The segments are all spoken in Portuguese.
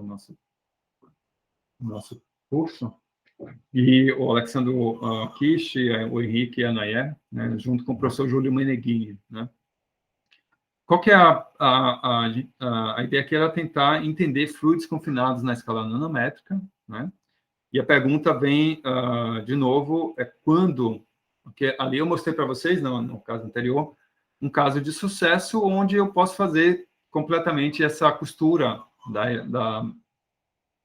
do nosso curso, e o Alexandre Kish, o Henrique e a Nayer, né, junto com o professor Júlio Meneghini, né? Qual que é a ideia aqui? Era tentar entender fluidos confinados na escala nanométrica, né? E a pergunta vem, de novo, quando... Porque ali eu mostrei para vocês, no caso anterior, um caso de sucesso onde eu posso fazer completamente essa costura da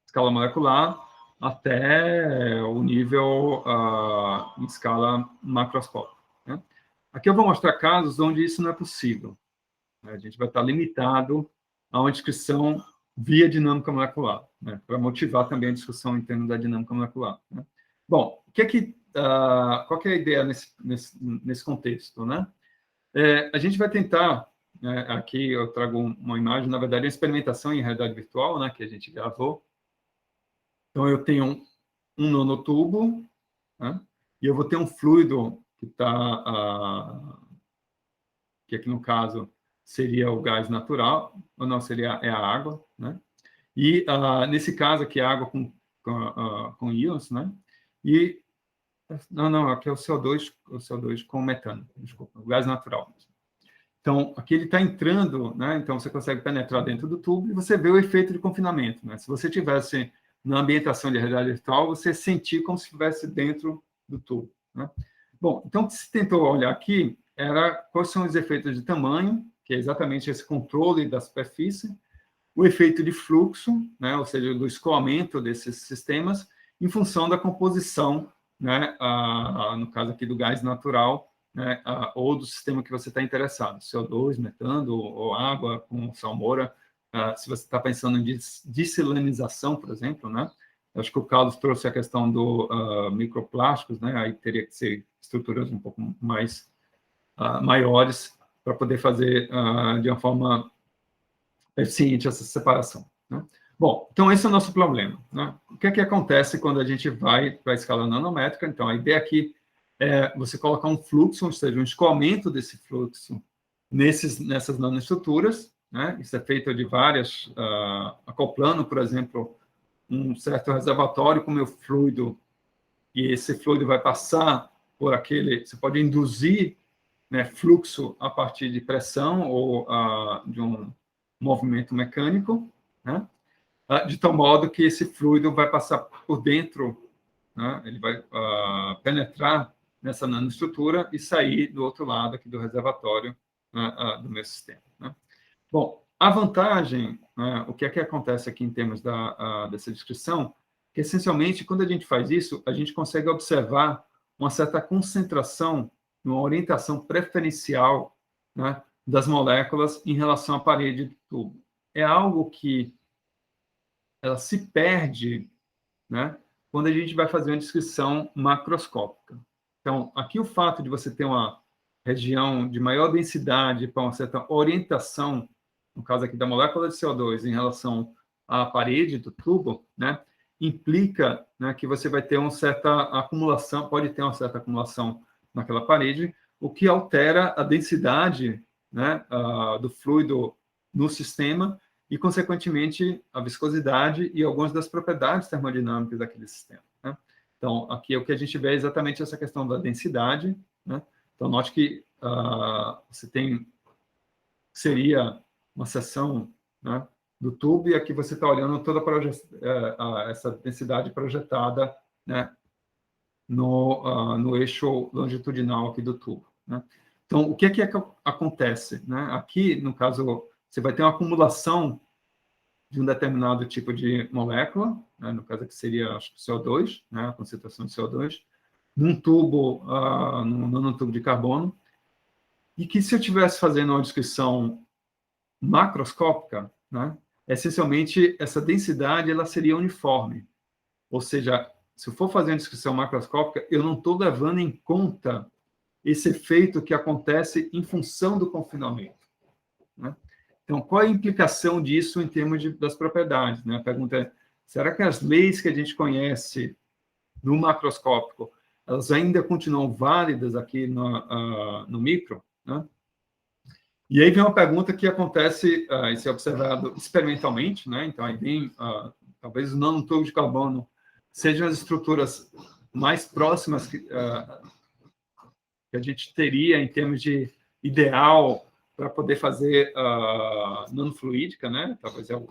escala molecular até o nível em escala macroscópica, né? Aqui eu vou mostrar casos onde isso não é possível. A gente vai estar limitado a uma descrição via dinâmica molecular, né, para motivar também a discussão em termos da dinâmica molecular, né? Bom, qual que é a ideia nesse contexto, né? A gente vai tentar, né, aqui eu trago uma imagem, na verdade, uma experimentação em realidade virtual, né, que a gente gravou. Então, eu tenho um nanotubo, né, e eu vou ter um fluido que está, que aqui no caso seria o gás natural, ou não, é a água, né? E nesse caso aqui, a água com íons, né? E não, aqui é o CO2 com metano, desculpa, o gás natural. Então, aqui ele está entrando, né? Então você consegue penetrar dentro do tubo e você vê o efeito de confinamento, né? Se você tivesse na ambientação de realidade virtual, você sentir como se estivesse dentro do tubo, né? Bom, então o que se tentou olhar aqui era quais são os efeitos de tamanho, que é exatamente esse controle da superfície, o efeito de fluxo, né, ou seja, do escoamento desses sistemas, em função da composição, né, no caso aqui do gás natural, né, ou do sistema que você está interessado, CO2, metano, ou água com salmoura, se você está pensando em dessalinização, por exemplo, né? Acho que o Carlos trouxe a questão do microplásticos, né? Aí teria que ser estruturas um pouco mais maiores para poder fazer de uma forma eficiente essa separação, né? Bom, então esse é o nosso problema, né? O que é que acontece quando a gente vai para a escala nanométrica? Então, a ideia aqui é você colocar um fluxo, ou seja, um escoamento desse fluxo nessas nanoestruturas, né? Isso é feito de várias, acoplando, por exemplo, um certo reservatório com meu fluido, e esse fluido vai passar por aquele... Você pode induzir, né, fluxo a partir de pressão ou de um movimento mecânico, né, de tal modo que esse fluido vai passar por dentro, né, ele vai penetrar nessa nanoestrutura e sair do outro lado aqui do reservatório, do meu sistema, né? Bom, a vantagem, o que é que acontece aqui em termos dessa descrição, que essencialmente, quando a gente faz isso, a gente consegue observar uma certa concentração, uma orientação preferencial, né, das moléculas em relação à parede do tubo. É algo que ela se perde, né, quando a gente vai fazer uma descrição macroscópica. Então, aqui o fato de você ter uma região de maior densidade para uma certa orientação, no caso aqui da molécula de CO2 em relação à parede do tubo, né, implica, né, que você vai ter uma certa acumulação, pode ter uma certa acumulação naquela parede, o que altera a densidade, né, do fluido no sistema e, consequentemente, a viscosidade e algumas das propriedades termodinâmicas daquele sistema, né? Então, aqui o que a gente vê é exatamente essa questão da densidade, né? Então, note que você tem... Seria uma seção, né, do tubo, e aqui você está olhando toda essa densidade projetada, né, no eixo longitudinal aqui do tubo, né? Então, o que acontece, né? Aqui, no caso, você vai ter uma acumulação de um determinado tipo de molécula, né? No caso aqui seria, acho que CO2, né? A concentração de CO2, num tubo, num nanotubo de carbono, e que, se eu estivesse fazendo uma descrição macroscópica, né, essencialmente essa densidade ela seria uniforme. Ou seja, se eu for fazer uma descrição macroscópica, eu não estou levando em conta esse efeito que acontece em função do confinamento, né? Então, qual é a implicação disso em termos das propriedades, né? A pergunta é, será que as leis que a gente conhece no macroscópico, elas ainda continuam válidas aqui no micro, né? E aí vem uma pergunta que acontece, isso é observado experimentalmente, né? Então, aí vem, talvez os nanotubos de carbono sejam as estruturas mais próximas que a gente teria em termos de ideal para poder fazer nanofluídica, né? Talvez é o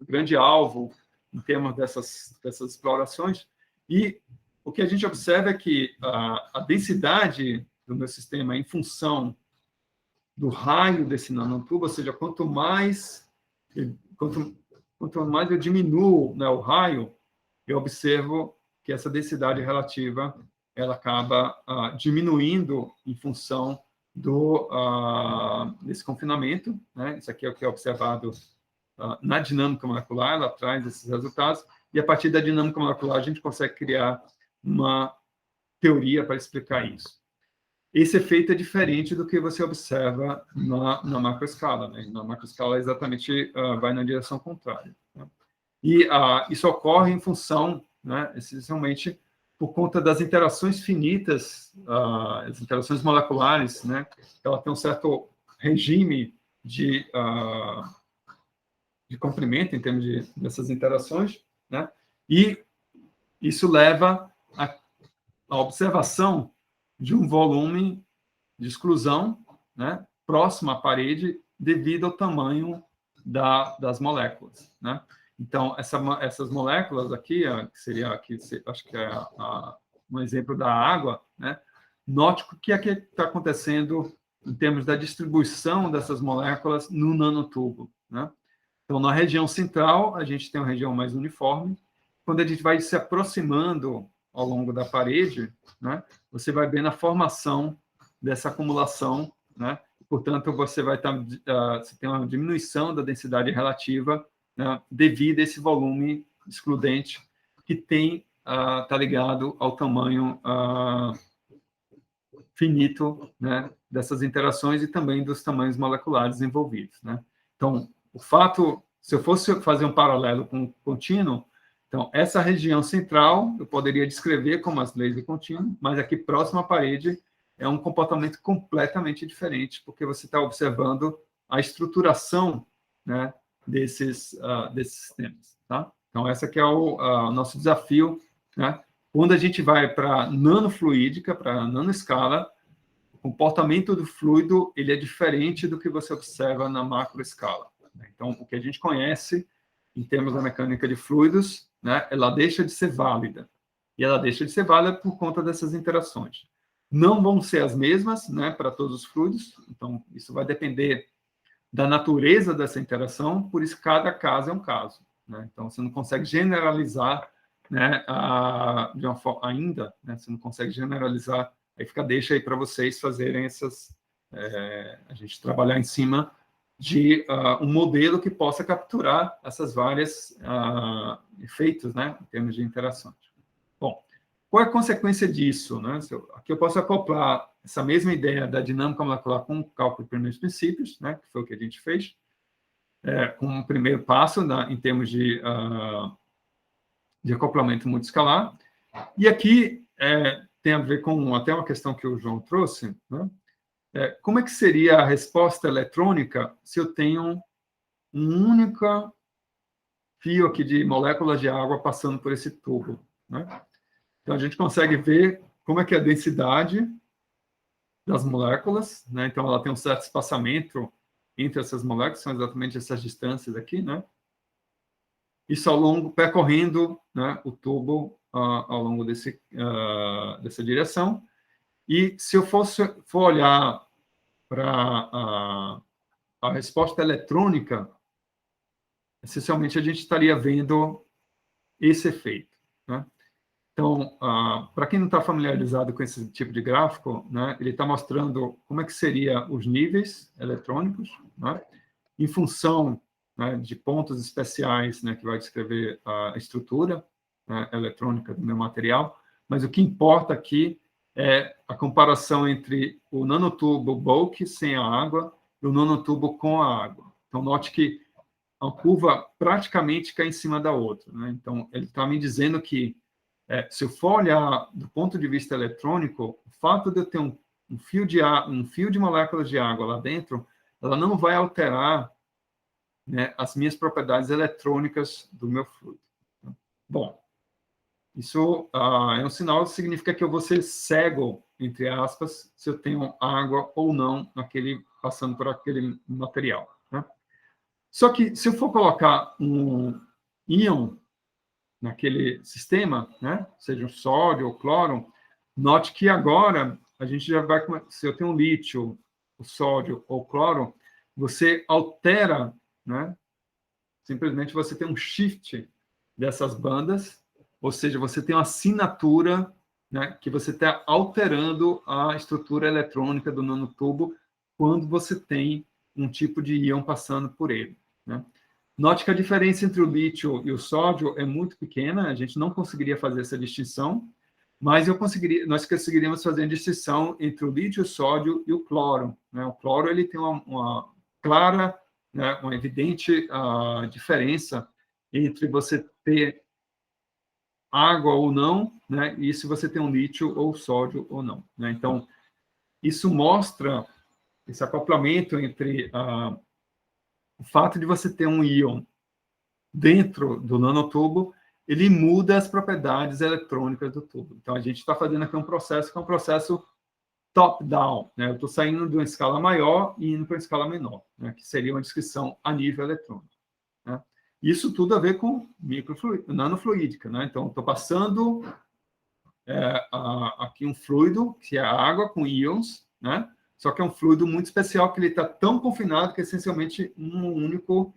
grande alvo em termos dessas explorações. E o que a gente observa é que a densidade do meu sistema em função do raio desse nanotubo, ou seja, quanto mais eu diminuo, né, o raio, eu observo que essa densidade relativa ela acaba diminuindo em função desse confinamento, né? Isso aqui é o que é observado na dinâmica molecular, ela traz esses resultados, e a partir da dinâmica molecular a gente consegue criar uma teoria para explicar isso. Esse efeito é diferente do que você observa na macroescala, né? Na macroescala exatamente vai na direção contrária, né? E isso ocorre em função, né, essencialmente, por conta das interações finitas, as interações moleculares, né? Ela tem um certo regime de comprimento em termos dessas interações, né? E isso leva à observação de um volume de exclusão, né, próximo à parede, devido ao tamanho das moléculas, né? Então, essas moléculas aqui, que seria aqui, acho que é um exemplo da água, né? Note o que é que está acontecendo em termos da distribuição dessas moléculas no nanotubo, né? Então, na região central, a gente tem uma região mais uniforme. Quando a gente vai se aproximando ao longo da parede, né, você vai vendo a formação dessa acumulação, né? Portanto, você você tem uma diminuição da densidade relativa, né, devido a esse volume excludente que está ligado ao tamanho finito, né, dessas interações e também dos tamanhos moleculares envolvidos, né? Então, o fato, se eu fosse fazer um paralelo com o contínuo, então, essa região central eu poderia descrever como as leis do contínuo, mas aqui próximo à parede é um comportamento completamente diferente, porque você está observando a estruturação, né, desses sistemas, tá? Então, esse aqui é o nosso desafio, né? Quando a gente vai para nanofluídica, para nanoescala, o comportamento do fluido ele é diferente do que você observa na macroescala. Então, o que a gente conhece em termos da mecânica de fluidos, né, ela deixa de ser válida. E ela deixa de ser válida por conta dessas interações. Não vão ser as mesmas, né, para todos os fluidos, então isso vai depender da natureza dessa interação, por isso cada caso é um caso, né? Então, você não consegue generalizar, né, de uma forma ainda, né, você não consegue generalizar, aí deixa aí para vocês fazerem a gente trabalhar em cima de um modelo que possa capturar essas várias efeitos, né, em termos de interações. Bom, qual é a consequência disso, né? Aqui eu posso acoplar essa mesma ideia da dinâmica molecular com o cálculo de primeiros princípios, né, que foi o que a gente fez, com um primeiro passo em termos de acoplamento multiescalar. E aqui tem a ver com até uma questão que o João trouxe, né? Como é que seria a resposta eletrônica se eu tenho um único fio aqui de moléculas de água passando por esse tubo, né? Então, a gente consegue ver como é que é a densidade das moléculas, né? Então, ela tem um certo espaçamento entre essas moléculas, são exatamente essas distâncias aqui, né? Isso percorrendo, né, o tubo ao longo dessa direção. E se eu for olhar para a resposta eletrônica, essencialmente a gente estaria vendo esse efeito, né? Então, para quem não está familiarizado com esse tipo de gráfico, né, ele está mostrando como é que seria os níveis eletrônicos, né, em função, né, de pontos especiais, né, que vai descrever a estrutura, né, eletrônica do meu material, mas o que importa aqui é a comparação entre o nanotubo bulk sem a água e o nanotubo com a água. Então, note que a curva praticamente cai em cima da outra, né? Então, ele está me dizendo que se eu for olhar do ponto de vista eletrônico, o fato de eu ter um fio de moléculas de água lá dentro, ela não vai alterar, né, as minhas propriedades eletrônicas do meu fluido. Bom, isso é um sinal, significa que eu vou ser cego, entre aspas, se eu tenho água ou não passando por aquele material. Né? Só que, se eu for colocar um íon naquele sistema, né, seja um sódio ou cloro, note que agora a gente já vai... Se eu tenho um lítio, o sódio ou cloro, você altera, né? Simplesmente você tem um shift dessas bandas, ou seja, você tem uma assinatura, né, que você está alterando a estrutura eletrônica do nanotubo quando você tem um tipo de íon passando por ele. Né? Note que a diferença entre o lítio e o sódio é muito pequena, a gente não conseguiria fazer essa distinção, mas nós conseguiríamos fazer a distinção entre o lítio, o sódio e o cloro. Né? O cloro ele tem uma clara, né, uma evidente diferença entre você ter água ou não, né, e se você tem um lítio ou sódio ou não. Né? Então, isso mostra esse acoplamento entre o fato de você ter um íon dentro do nanotubo, ele muda as propriedades eletrônicas do tubo. Então, a gente está fazendo aqui um processo que é um processo top-down. Né? Eu estou saindo de uma escala maior e indo para uma escala menor, né? Que seria uma descrição a nível eletrônico. Né? Isso tudo a ver com nanofluídica. Né? Então, estou passando aqui um fluido, que é a água com íons, né? Só que é um fluido muito especial, que ele está tão confinado que é essencialmente um único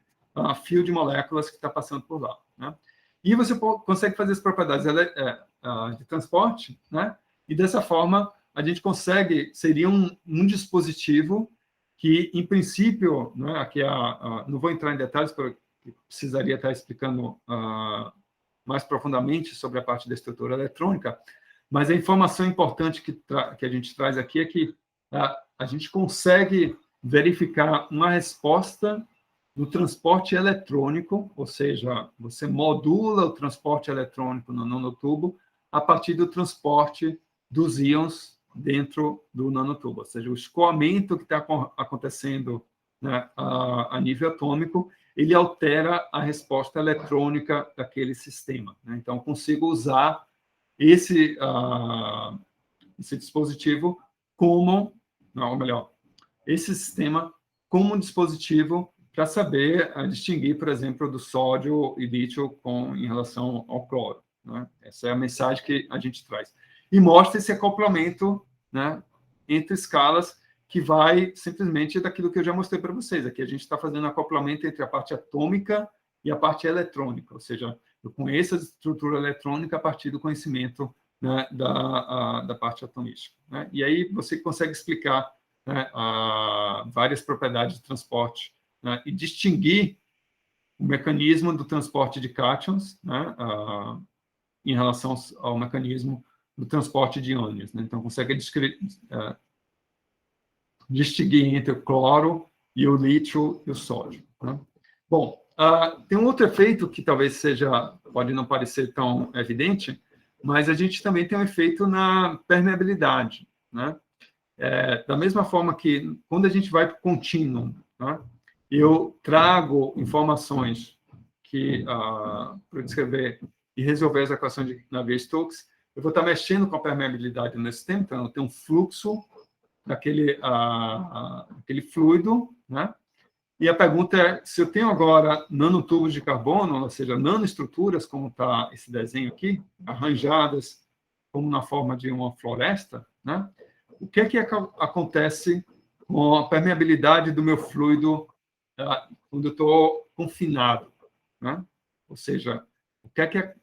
fio de moléculas que está passando por lá. Né? E você consegue fazer as propriedades de transporte, né? E dessa forma a gente consegue, seria um dispositivo que, em princípio, né, aqui não vou entrar em detalhes, porque precisaria estar explicando mais profundamente sobre a parte da estrutura eletrônica, mas a informação importante que a gente traz aqui é que a gente consegue verificar uma resposta no transporte eletrônico, ou seja, você modula o transporte eletrônico no nanotubo a partir do transporte dos íons dentro do nanotubo, ou seja, o escoamento que está acontecendo, né, a nível atômico, ele altera a resposta eletrônica daquele sistema. Né? Então, eu consigo usar esse dispositivo como, ou melhor, esse sistema como um dispositivo para saber distinguir, por exemplo, do sódio e lítio em relação ao cloro. Né? Essa é a mensagem que a gente traz. E mostra esse acoplamento, né, entre escalas, que vai simplesmente daquilo que eu já mostrei para vocês. Aqui a gente está fazendo acoplamento entre a parte atômica e a parte eletrônica, ou seja, eu conheço a estrutura eletrônica a partir do conhecimento, né, da parte atomística. Né? E aí você consegue explicar, né, várias propriedades de transporte, né, e distinguir o mecanismo do transporte de cátions, né, em relação ao mecanismo do transporte de íons. Né? Então, consegue distinguir entre o cloro e o lítio e o sódio. Né? Bom, tem um outro efeito que talvez pode não parecer tão evidente, mas a gente também tem um efeito na permeabilidade. Né? Da mesma forma que, quando a gente vai para o contínuo, né, eu trago informações para descrever e resolver as equações de Navier-Stokes, eu vou estar mexendo com a permeabilidade nesse tempo, então eu tenho um fluxo daquele fluido, né? E a pergunta é, se eu tenho agora nanotubos de carbono, ou seja, nanoestruturas, como está esse desenho aqui, arranjadas como na forma de uma floresta, né? O que acontece com a permeabilidade do meu fluido quando eu estou confinado? Né? Ou seja,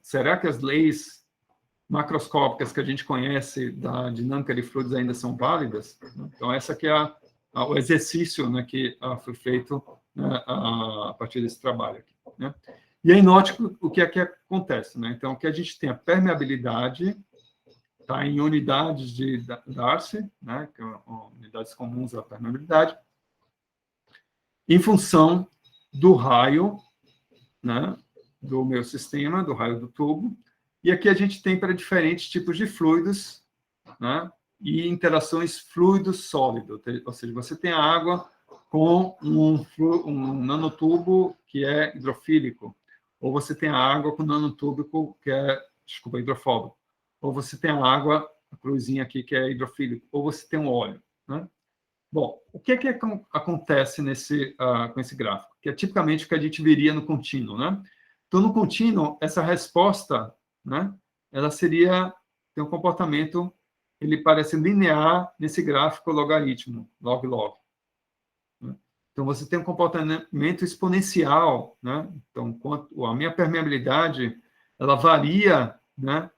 será que as leis macroscópicas que a gente conhece da dinâmica de fluidos ainda são válidas? Então, essa aqui é o exercício, né, que foi feito, né, a partir desse trabalho aqui. Né? E aí, note o que acontece. Né? Então, que a gente tem a permeabilidade, está em unidades de Darcy, né, que são unidades comuns à permeabilidade, em função do raio, né, do meu sistema, do raio do tubo. E aqui a gente tem para diferentes tipos de fluidos, né, e interações fluido-sólido, ou seja, você tem a água com um nanotubo que é hidrofílico, ou você tem a água com nanotúbico que é, desculpa, hidrofóbico, ou você tem a água, a cruzinha aqui, que é hidrofílico, ou você tem um óleo, né? Bom, o que acontece com esse gráfico? Que é tipicamente o que a gente veria no contínuo, né? Então, no contínuo, essa resposta, né, ela tem um comportamento, ele parece linear nesse gráfico logaritmo, log-log. Né? Então, você tem um comportamento exponencial, né? Então, a minha permeabilidade, ela varia, né,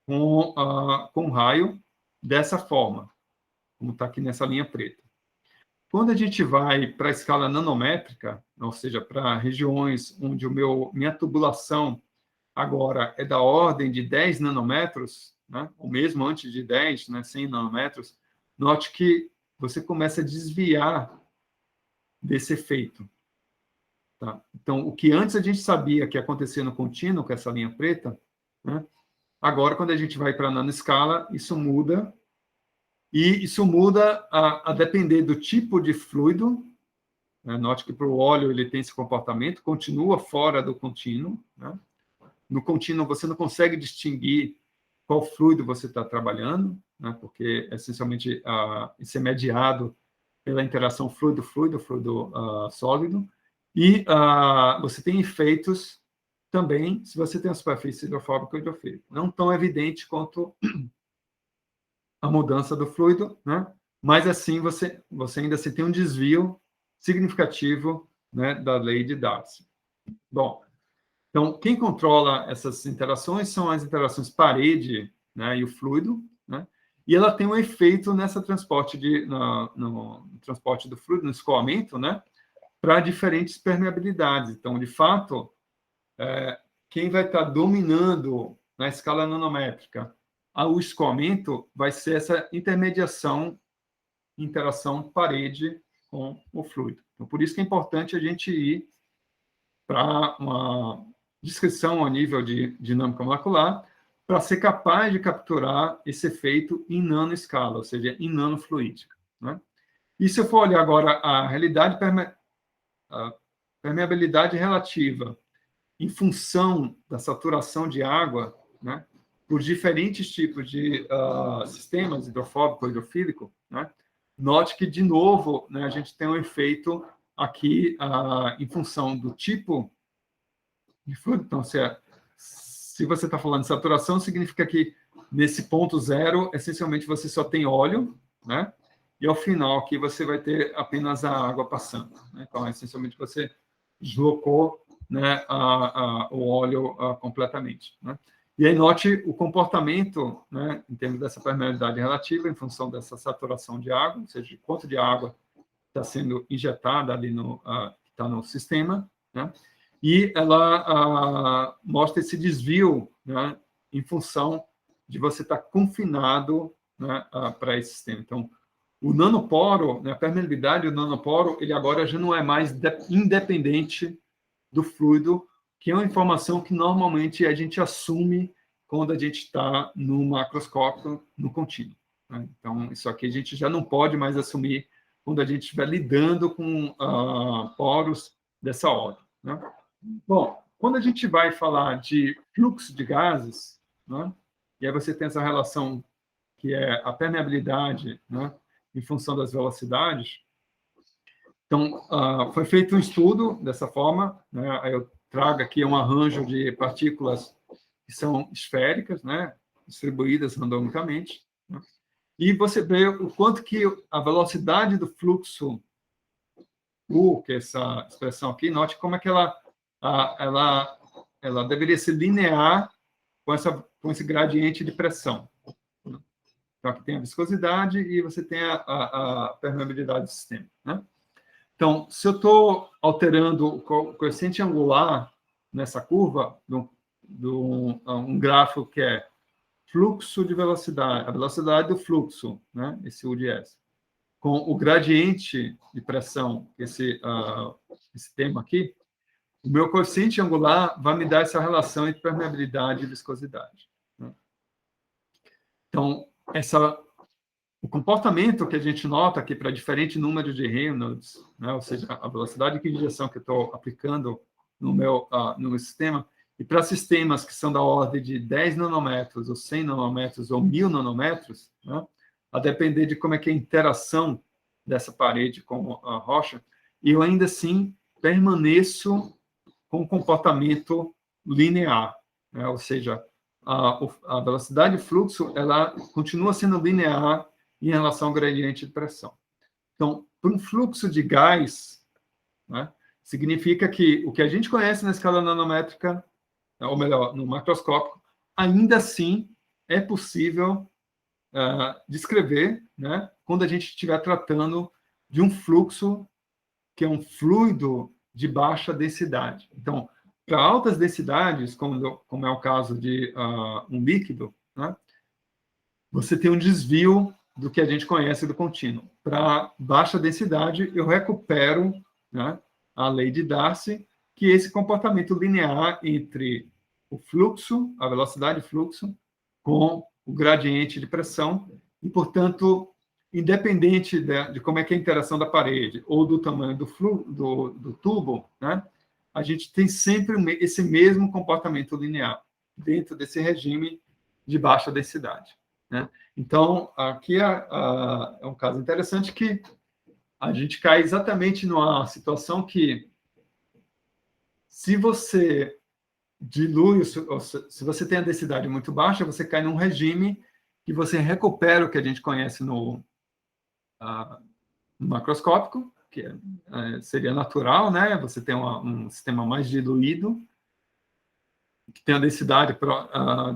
com o raio dessa forma, como está aqui nessa linha preta. Quando a gente vai para a escala nanométrica, ou seja, para regiões onde minha tubulação agora é da ordem de 10 nanômetros, né, ou mesmo antes de 10, né, 100 nanômetros, note que você começa a desviar desse efeito. Tá? Então, o que antes a gente sabia que acontecia no contínuo, com essa linha preta, né, agora, quando a gente vai para a nanoescala, isso muda. E isso muda a depender do tipo de fluido. Né? Note que para o óleo ele tem esse comportamento, continua fora do contínuo. Né? No contínuo você não consegue distinguir qual fluido você está trabalhando, né? Porque essencialmente isso é mediado pela interação fluido-fluido, fluido-sólido. E você tem efeitos também se você tem a superfície hidrofóbica ou hidrofílica. Não tão evidente quanto a mudança do fluido, né? Mas assim você ainda assim tem um desvio significativo, né, da lei de Darcy. Bom, então quem controla essas interações são as interações parede, né, e o fluido, né? E ela tem um efeito nessa transporte no transporte do fluido, no escoamento, né, para diferentes permeabilidades. Então, de fato, quem vai estar dominando na escala nanométrica o escoamento vai ser essa interação parede com o fluido. Então, por isso que é importante a gente ir para uma descrição a nível de dinâmica molecular para ser capaz de capturar esse efeito em nanoescala, ou seja, em nanofluídica. Né? E se eu for olhar agora a a permeabilidade relativa em função da saturação de água, né, por diferentes tipos de sistemas, hidrofóbico ou hidrofílico, né, note que, de novo, né, a gente tem um efeito aqui em função do tipo de fluido. Então, se você está falando de saturação, significa que nesse ponto zero, essencialmente, você só tem óleo, né, e ao final aqui você vai ter apenas a água passando. Né? Então, essencialmente, você deslocou, né, o óleo completamente. Né? E aí note o comportamento, né, em termos dessa permeabilidade relativa, em função dessa saturação de água, ou seja, quanto de água está sendo injetada ali que está no sistema, né? E ela mostra esse desvio, né, em função de você estar confinado, né, para esse sistema. Então, o nanoporo, né, a permeabilidade do nanoporo, ele agora já não é mais independente do fluido, que é uma informação que normalmente a gente assume quando a gente está no macroscópio, no contínuo. Né? Então, isso aqui a gente já não pode mais assumir quando a gente estiver lidando com poros dessa ordem. Né? Bom, quando a gente vai falar de fluxo de gases, né, e aí você tem essa relação que é a permeabilidade, né, em função das velocidades. Então, foi feito um estudo dessa forma, né? Eu trago aqui um arranjo de partículas que são esféricas, né? Distribuídas randomicamente, né? E você vê o quanto que a velocidade do fluxo U, que é essa expressão aqui, note como é que ela deveria ser linear com esse gradiente de pressão. Então, aqui tem a viscosidade e você tem a permeabilidade do sistema, né? Então, se eu estou alterando o coeficiente angular nessa curva, um gráfico que é fluxo de velocidade, a velocidade do fluxo, né, esse U de S, com o gradiente de pressão, esse tema aqui, o meu coeficiente angular vai me dar essa relação entre permeabilidade e viscosidade. Né? Então, o comportamento que a gente nota aqui para diferente número de Reynolds, né, ou seja, a velocidade de injeção que eu estou aplicando no meu sistema, e para sistemas que são da ordem de 10 nanômetros, ou 100 nanômetros, ou 1000 nanômetros, né, a depender de como é que é a interação dessa parede com a rocha, eu ainda assim permaneço com comportamento linear, né, ou seja, a velocidade de fluxo ela continua sendo linear em relação ao gradiente de pressão. Então, para um fluxo de gás, né, significa que o que a gente conhece na escala nanométrica, ou melhor, no macroscópico, ainda assim é possível descrever, né, quando a gente estiver tratando de um fluxo que é um fluido de baixa densidade. Então, para altas densidades, como é o caso de um líquido, né, você tem um desvio do que a gente conhece do contínuo. Para baixa densidade, eu recupero, né, a lei de Darcy, que é esse comportamento linear entre o fluxo, a velocidade de fluxo, com o gradiente de pressão, e, portanto, independente de como é que é a interação da parede ou do tamanho do tubo, né, a gente tem sempre esse mesmo comportamento linear dentro desse regime de baixa densidade, né? Então, aqui é um caso interessante que a gente cai exatamente numa situação que, se você dilui, ou se você tem a densidade muito baixa, você cai num regime que você recupera o que a gente conhece no macroscópico, que seria natural, né? Você tem um sistema mais diluído, que tem a densidade,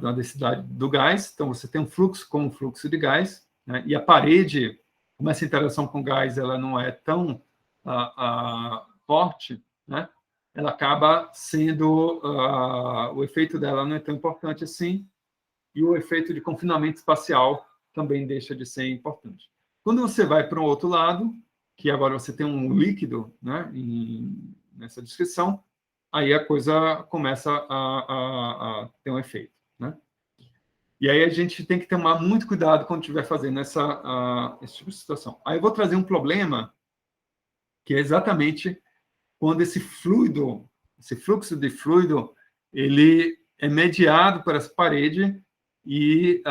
da densidade do gás, então você tem um fluxo com um fluxo de gás, né? E a parede, como essa interação com gás ela não é tão forte, né? Ela acaba sendo, o efeito dela não é tão importante assim, e o efeito de confinamento espacial também deixa de ser importante. Quando você vai para um outro lado, que agora você tem um líquido, né, nessa descrição, aí a coisa começa a ter um efeito, né? E aí a gente tem que tomar muito cuidado quando estiver fazendo esse tipo de situação. Aí eu vou trazer um problema que é exatamente quando esse fluido, esse fluxo de fluido, ele é mediado por essa parede e,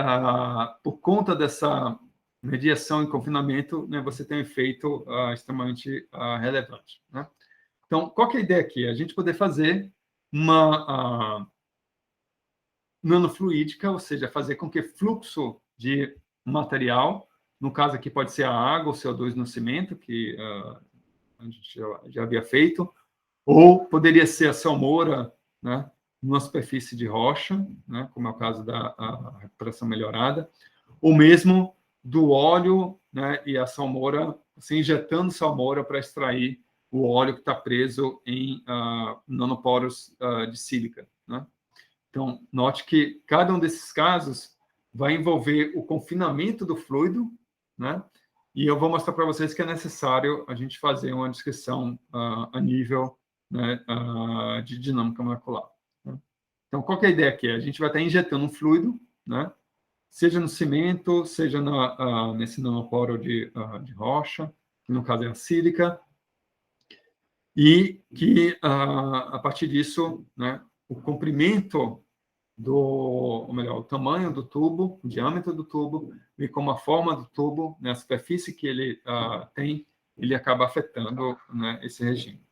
por conta dessa mediação e confinamento, né, você tem um efeito extremamente relevante, né? Então, qual que é a ideia aqui? A gente poder fazer uma nanofluídica, ou seja, fazer com que fluxo de material, no caso aqui pode ser a água, o CO2 no cimento, que a gente já havia feito, ou poderia ser a salmoura, né, numa superfície de rocha, né, como é o caso da recuperação melhorada, ou mesmo do óleo, né, e a salmoura, você injetando salmoura para extrair o óleo que está preso em nanoporos de sílica, né? Então, note que cada um desses casos vai envolver o confinamento do fluido, né? E eu vou mostrar para vocês que é necessário a gente fazer uma descrição a nível, né, de dinâmica molecular, né? Então, qual que é a ideia aqui? A gente vai estar injetando um fluido, né? Seja no cimento, seja nesse nanoporo de rocha, que no caso é a sílica, e que, a partir disso, né, o comprimento ou melhor, o tamanho do tubo, o diâmetro do tubo, e como a forma do tubo, né, a superfície que ele tem, ele acaba afetando, né, esse regime.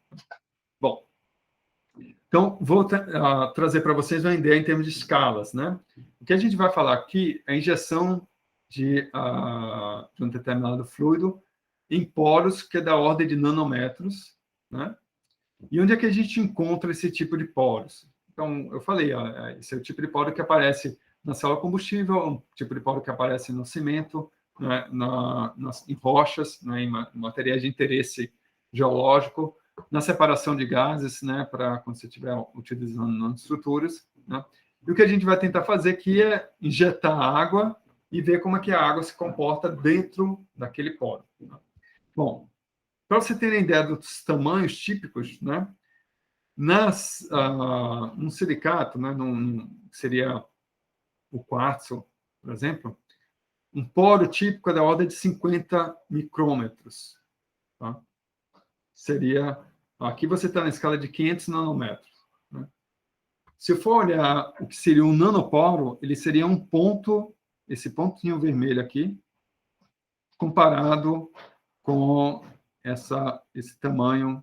Bom, então, vou trazer para vocês uma ideia em termos de escalas, né? O que a gente vai falar aqui é a injeção de um determinado fluido em poros que é da ordem de nanômetros, né? E onde é que a gente encontra esse tipo de poros? Então, eu falei, esse é o tipo de poro que aparece na célula combustível, um tipo de poro que aparece no cimento, né, em rochas, né, em materiais de interesse geológico, na separação de gases, né, para quando você estiver utilizando nanoestruturas, né? E o que a gente vai tentar fazer aqui é injetar água e ver como é que a água se comporta dentro daquele poro, né? Bom, para você ter ideia dos tamanhos típicos, né, um silicato, né, seria o quartzo, por exemplo, um poro típico é da ordem de 50 micrômetros. Tá? Seria... Aqui você está na escala de 500 nanômetros. Né? Se eu for olhar o que seria um nanoporo, ele seria um ponto, esse pontinho vermelho aqui, comparado com esse tamanho.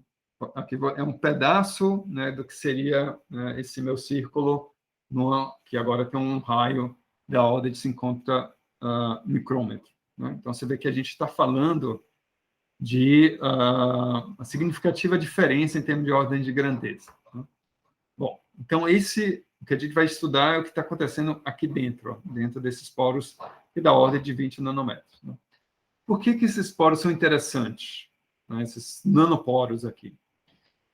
Aqui é um pedaço, né, do que seria, né, esse meu círculo, que agora tem um raio da ordem de 50 micrômetros. Né? Então, você vê que a gente está falando de uma significativa diferença em termos de ordem de grandeza. Né? Bom, então, o que a gente vai estudar é o que está acontecendo aqui dentro, dentro desses poros, que é da ordem de 20 nanômetros. Né? Por que esses poros são interessantes? Né? Esses nanoporos aqui.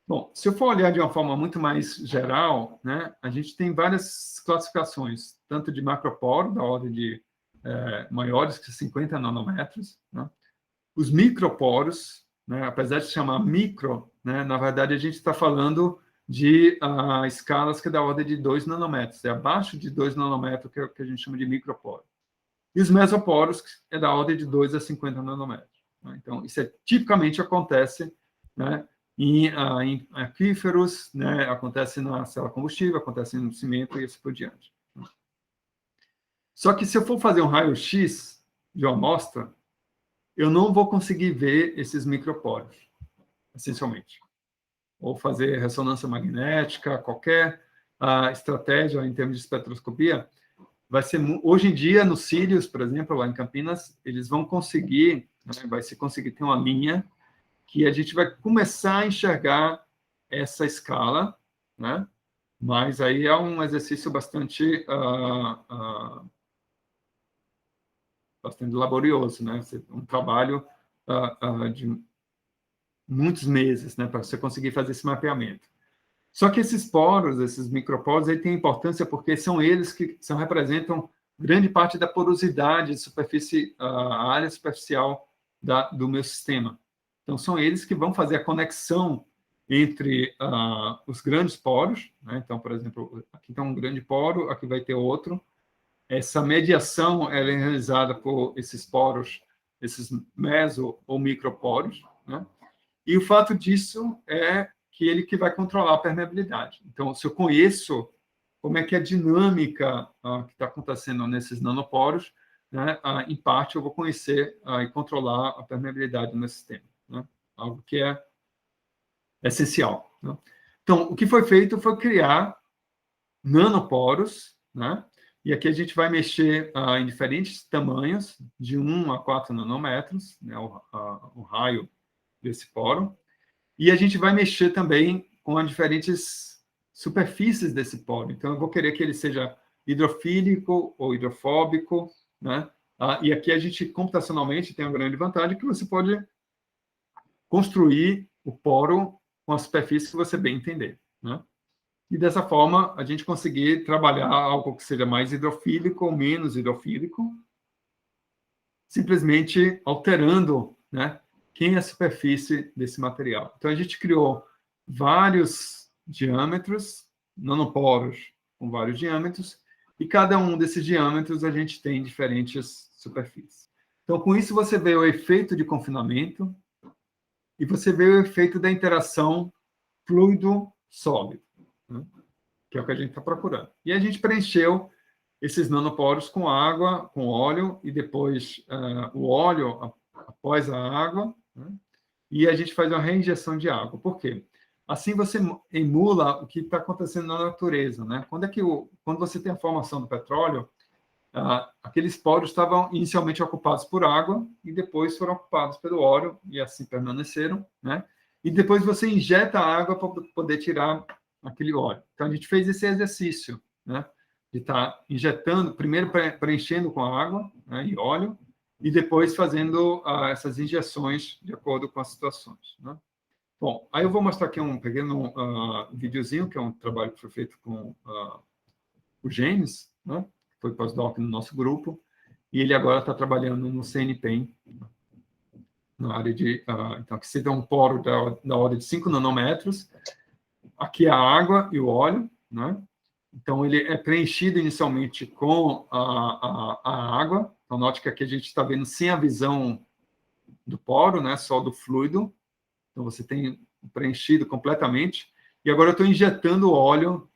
Bom, se eu for olhar de uma forma muito mais geral, né, a gente tem várias classificações, tanto de macroporo, da ordem de maiores que 50 nanômetros, né? Os microporos, né, apesar de se chamar micro, né, na verdade a gente está falando de escalas que é da ordem de 2 nanômetros, é abaixo de 2 nanômetros que é o que a gente chama de microporo. E os mesoporos, que é da ordem de 2 a 50 nanômetros. Né? Então, isso tipicamente acontece, né, em aquíferos, né, acontece na célula combustível, acontece no cimento e assim por diante. Só que se eu for fazer um raio-x de uma amostra, eu não vou conseguir ver esses microporos, essencialmente. Ou fazer ressonância magnética, qualquer estratégia em termos de espectroscopia, vai ser, hoje em dia, nos Cílios, por exemplo, lá em Campinas, eles vão conseguir, né, vai se conseguir ter uma linha que a gente vai começar a enxergar essa escala, né? Mas aí é um exercício bastante laborioso, né? Um trabalho de muitos meses, né, para você conseguir fazer esse mapeamento. Só que esses poros, esses microporos, aí têm importância porque são eles que representam grande parte da porosidade de superfície, a área superficial do meu sistema. Então, são eles que vão fazer a conexão entre os grandes poros. Né? Então, por exemplo, aqui tem um grande poro, aqui vai ter outro. Essa mediação ela é realizada por esses poros, esses meso ou microporos. Né? E o fato disso é que ele que vai controlar a permeabilidade. Então, se eu conheço como é que é a dinâmica que está acontecendo nesses nanoporos, né, em parte eu vou conhecer e controlar a permeabilidade do meu sistema. Né? Algo que é essencial. Né? Então, o que foi feito foi criar nanoporos, né? E aqui a gente vai mexer em diferentes tamanhos, de 1 a 4 nanômetros, né, o raio desse poro. E a gente vai mexer também com as diferentes superfícies desse poro. Então, eu vou querer que ele seja hidrofílico ou hidrofóbico, né? E aqui a gente, computacionalmente, tem uma grande vantagem que você pode construir o poro com a superfície que você bem entender, né? E dessa forma, a gente conseguir trabalhar algo que seja mais hidrofílico ou menos hidrofílico, simplesmente alterando, né, quem é a superfície desse material. Então, a gente criou vários diâmetros, nanoporos com vários diâmetros, e cada um desses diâmetros a gente tem diferentes superfícies. Então, com isso, você vê o efeito de confinamento e você vê o efeito da interação fluido-sólido, né? Que é o que a gente está procurando. E a gente preencheu esses nanoporos com água, com óleo, e depois o óleo após a água, né? E a gente faz uma reinjeção de água. Por quê? Assim você emula o que está acontecendo na natureza. Né? Quando você tem a formação do petróleo, aqueles poros estavam inicialmente ocupados por água e depois foram ocupados pelo óleo e assim permaneceram. Né? E depois você injeta a água para poder tirar aquele óleo. Então, a gente fez esse exercício, né? De estar injetando, primeiro preenchendo com água, né, e óleo, e depois fazendo essas injeções de acordo com as situações. Né? Bom, aí eu vou mostrar aqui um pequeno videozinho, que é um trabalho que foi feito com o James, né? Foi pós-doc no nosso grupo, e ele agora está trabalhando no CNPEM, na área de... então, aqui você tem um poro da ordem de 5 nanômetros, aqui a água e o óleo, né? Então, ele é preenchido inicialmente com a água. Então, note que aqui a gente está vendo sem a visão do poro, né? Só do fluido. Então, você tem preenchido completamente. E agora eu estou injetando óleo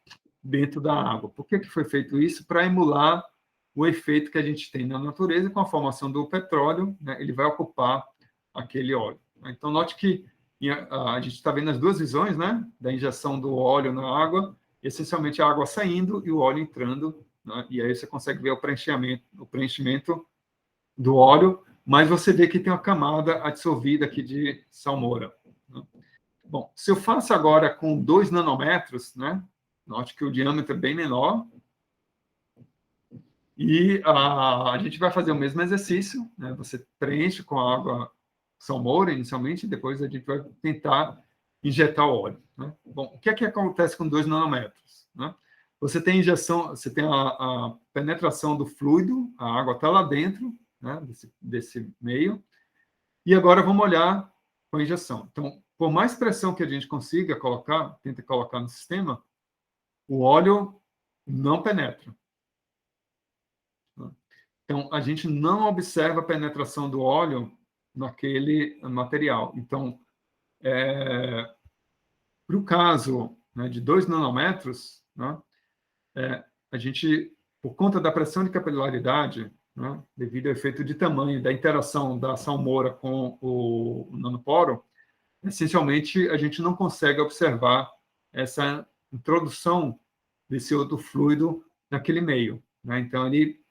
dentro da água. Por que foi feito isso? Para emular o efeito que a gente tem na natureza com a formação do petróleo, né? Ele vai ocupar aquele óleo. Então, note que a gente está vendo as duas visões, né? Da injeção do óleo na água, essencialmente a água saindo e o óleo entrando, né? E aí você consegue ver o preenchimento do óleo, mas você vê que tem uma camada adsorvida aqui de salmoura, né? Bom, se eu faço agora com 2 nanômetros, né? Note que o diâmetro é bem menor. E a gente vai fazer o mesmo exercício, né? Você preenche com água salmoura inicialmente, depois a gente vai tentar injetar o óleo, né? Bom, o que é que acontece com 2 nanômetros, né? Você tem injeção, você tem a penetração do fluido, a água está lá dentro, né? Desse meio. E agora vamos olhar com a injeção. Então, por mais pressão que a gente consiga colocar, tenta colocar no sistema, o óleo não penetra. Então, a gente não observa a penetração do óleo naquele material. Então, para o caso, né, de 2 nanômetros, né, a gente, por conta da pressão de capilaridade, né, devido ao efeito de tamanho da interação da salmoura com o nanoporo, essencialmente a gente não consegue observar essa introdução desse outro fluido naquele meio, né? Então, ele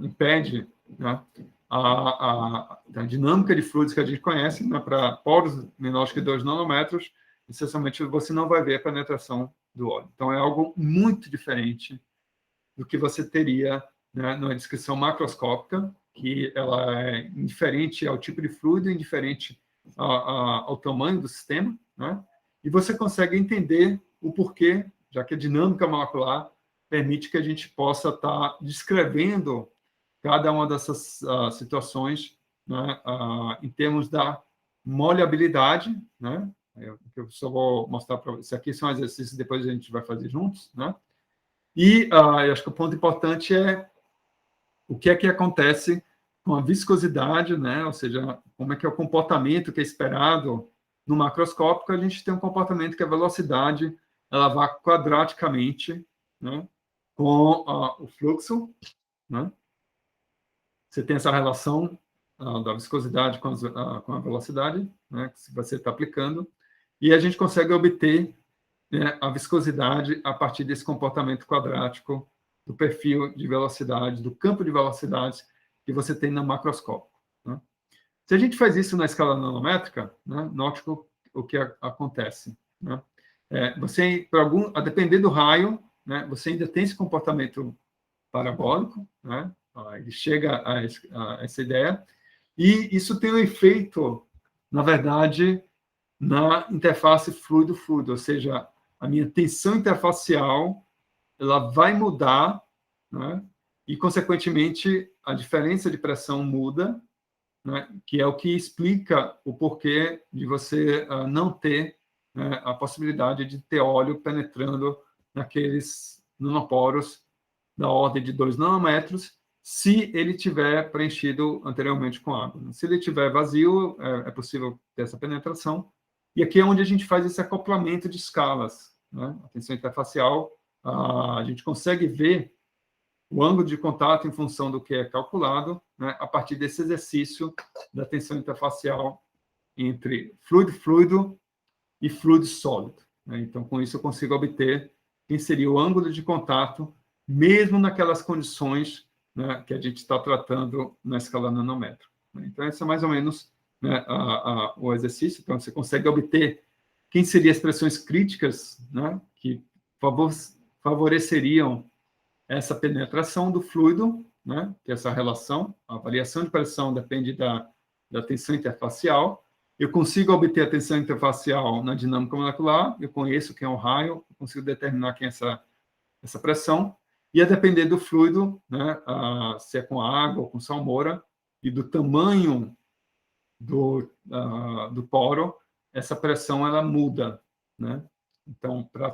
impede, né, a dinâmica de fluidos que a gente conhece, né, para poros menores que 2 nanômetros, essencialmente você não vai ver a penetração do óleo. Então, é algo muito diferente do que você teria, né, numa descrição macroscópica, que ela é indiferente ao tipo de fluido, indiferente ao tamanho do sistema, né? E você consegue entender o porquê, já que a dinâmica molecular permite que a gente possa estar descrevendo cada uma dessas situações, né, em termos da maleabilidade, né? Eu só vou mostrar para vocês. Aqui são exercícios que depois a gente vai fazer juntos, né? E eu acho que o ponto importante é o que é que acontece com a viscosidade, né? Ou seja, como é que é o comportamento que é esperado no macroscópico. A gente tem um comportamento que a velocidade ela vai quadraticamente, né, com o fluxo, né? Você tem essa relação da viscosidade com a velocidade, né, que você está aplicando, e a gente consegue obter, né, a viscosidade a partir desse comportamento quadrático do perfil de velocidade, do campo de velocidades que você tem no macroscópio, né? Se a gente faz isso na escala nanométrica, né, note o que acontece, né? Você, a depender do raio, né, você ainda tem esse comportamento parabólico, né? Ele chega a essa ideia, e isso tem um efeito, na verdade, na interface fluido-fluido, ou seja, a minha tensão interfacial ela vai mudar, né? E, consequentemente, a diferença de pressão muda, né? Que é o que explica o porquê de você não ter, né, a possibilidade de ter óleo penetrando naqueles nanoporos da ordem de 2 nanômetros, se ele tiver preenchido anteriormente com água. Se ele tiver vazio, é possível ter essa penetração. E aqui é onde a gente faz esse acoplamento de escalas, né? A tensão interfacial, a gente consegue ver o ângulo de contato em função do que é calculado, né, a partir desse exercício da tensão interfacial entre fluido-fluido e fluido-sólido, né? Então, com isso, eu consigo obter quem seria o ângulo de contato, mesmo naquelas condições, né, que a gente está tratando na escala nanômetro. Então, esse é mais ou menos, né, o exercício. Então, você consegue obter quem seriam as pressões críticas, né, que favoreceriam essa penetração do fluido, né, que é essa relação, a variação de pressão depende da tensão interfacial. Eu consigo obter a tensão interfacial na dinâmica molecular, eu conheço quem é o raio, eu consigo determinar quem é essa pressão, e a depender do fluido, né, se é com água ou com salmoura, e do tamanho do poro, essa pressão ela muda, né? Então, para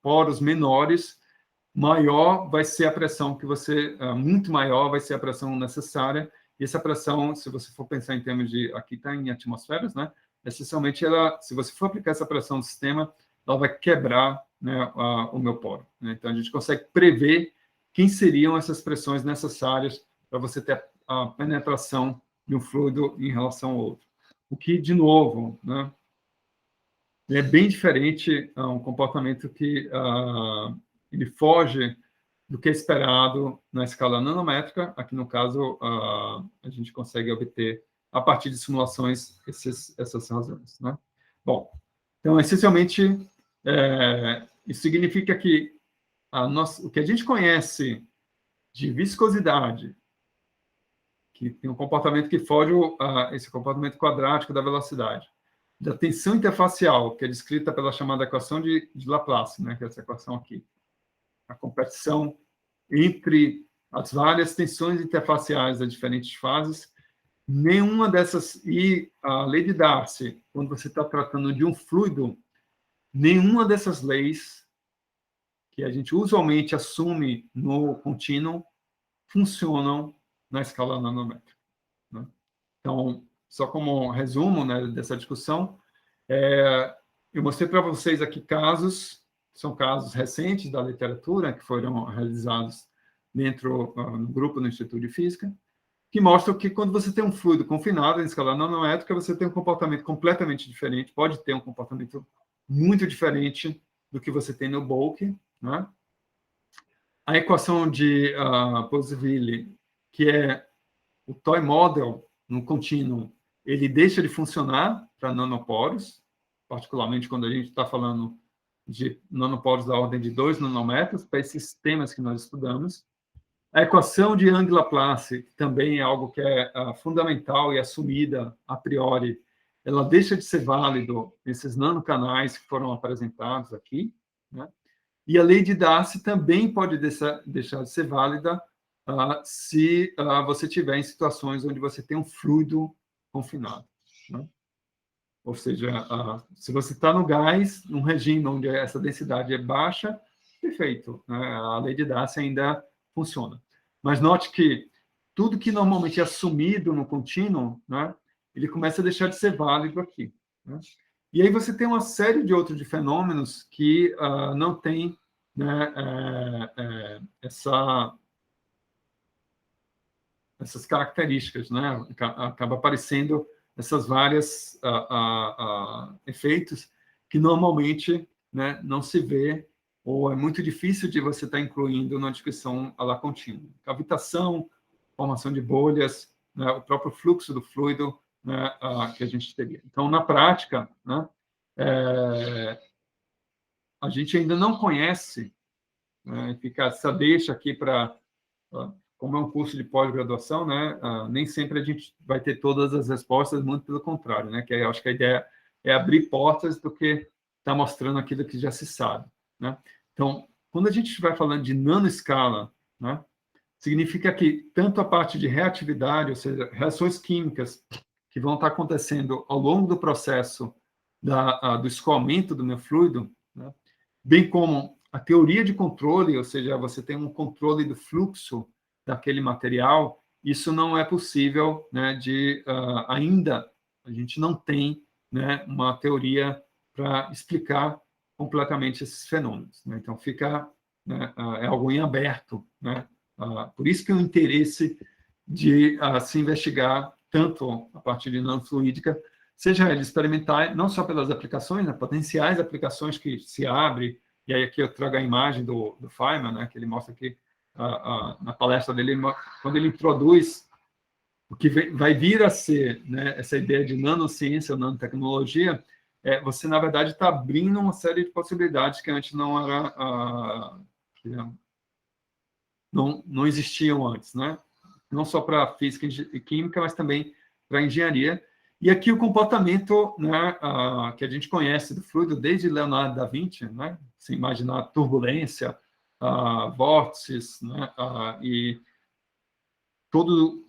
poros menores, maior vai ser a pressão que você, muito maior vai ser a pressão necessária. E essa pressão, se você for pensar em termos de, aqui está em atmosferas, né? Essencialmente, ela, se você for aplicar essa pressão no sistema, ela vai quebrar, né, o meu poro. Né? Então, a gente consegue prever quem seriam essas pressões necessárias para você ter a penetração de um fluido em relação ao outro. O que, de novo, né, é bem diferente, um comportamento que ele foge do que é esperado na escala nanométrica. Aqui, no caso, a gente consegue obter, a partir de simulações, essas razões. Né? Bom, então, essencialmente, isso significa que o que a gente conhece de viscosidade, que tem um comportamento que foge esse comportamento quadrático da velocidade, da tensão interfacial, que é descrita pela chamada equação de Laplace, né, que é essa equação aqui. A competição entre as várias tensões interfaciais das diferentes fases, nenhuma dessas, e a lei de Darcy, quando você está tratando de um fluido, nenhuma dessas leis que a gente usualmente assume no contínuo funcionam na escala nanométrica. Né? Então, só como resumo, né, dessa discussão, eu mostrei para vocês aqui casos, são casos recentes da literatura, que foram realizados dentro do grupo no Instituto de Física, que mostram que quando você tem um fluido confinado em escala nanométrica, você tem um comportamento completamente diferente, pode ter um comportamento muito diferente do que você tem no bulk. Né? A equação de Poseville, que é o toy model no contínuo, ele deixa de funcionar para nanoporos, particularmente quando a gente está falando de nanoporos da ordem de 2 nanômetros, para esses sistemas que nós estudamos. A equação de Young-Laplace, que também é algo que é fundamental e assumida a priori, ela deixa de ser válido nesses nanocanais que foram apresentados aqui. Né? E a lei de Darcy também pode deixar de ser válida se você tiver em situações onde você tem um fluido confinado. Né? Ou seja, se você está no gás, num regime onde essa densidade é baixa, perfeito, né? A lei de Darcy ainda funciona. Mas note que tudo que normalmente é assumido no contínuo, né, ele começa a deixar de ser válido aqui. Né? E aí você tem uma série de outros fenômenos que não tem, né, essas características, né? Acaba aparecendo essas várias efeitos que normalmente, né, não se vê ou é muito difícil de você estar incluindo na descrição a lá contínua. Cavitação, formação de bolhas, né, o próprio fluxo do fluido, né, que a gente teria. Então, na prática, né, a gente ainda não conhece, né, fica essa deixa aqui para... Como é um curso de pós-graduação, né, nem sempre a gente vai ter todas as respostas, muito pelo contrário, né, que eu acho que a ideia é abrir portas do que está mostrando aquilo que já se sabe. Né? Então, quando a gente estiver falando de nanoescala, né, significa que tanto a parte de reatividade, ou seja, reações químicas que vão estar acontecendo ao longo do processo do escoamento do meu fluido, né, bem como a teoria de controle, ou seja, você tem um controle do fluxo daquele material, isso não é possível, né, ainda a gente não tem, né, uma teoria para explicar completamente esses fenômenos. Né? Então, fica, né, é algo em aberto. Né? Por isso que o interesse de se investigar tanto a partir de nanofluídica, seja ele experimentar, não só pelas aplicações, né, potenciais aplicações que se abrem, e aí aqui eu trago a imagem do Feynman, né, que ele mostra aqui na palestra dele, quando ele introduz o que vai vir a ser, né, essa ideia de nanociência ou nanotecnologia, você, na verdade, está abrindo uma série de possibilidades que antes não era... não existiam antes, né? Não só para física e química, mas também para engenharia. E aqui o comportamento, né, que a gente conhece do fluido desde Leonardo da Vinci, né? Se imaginar turbulência, vórtices, né, e todo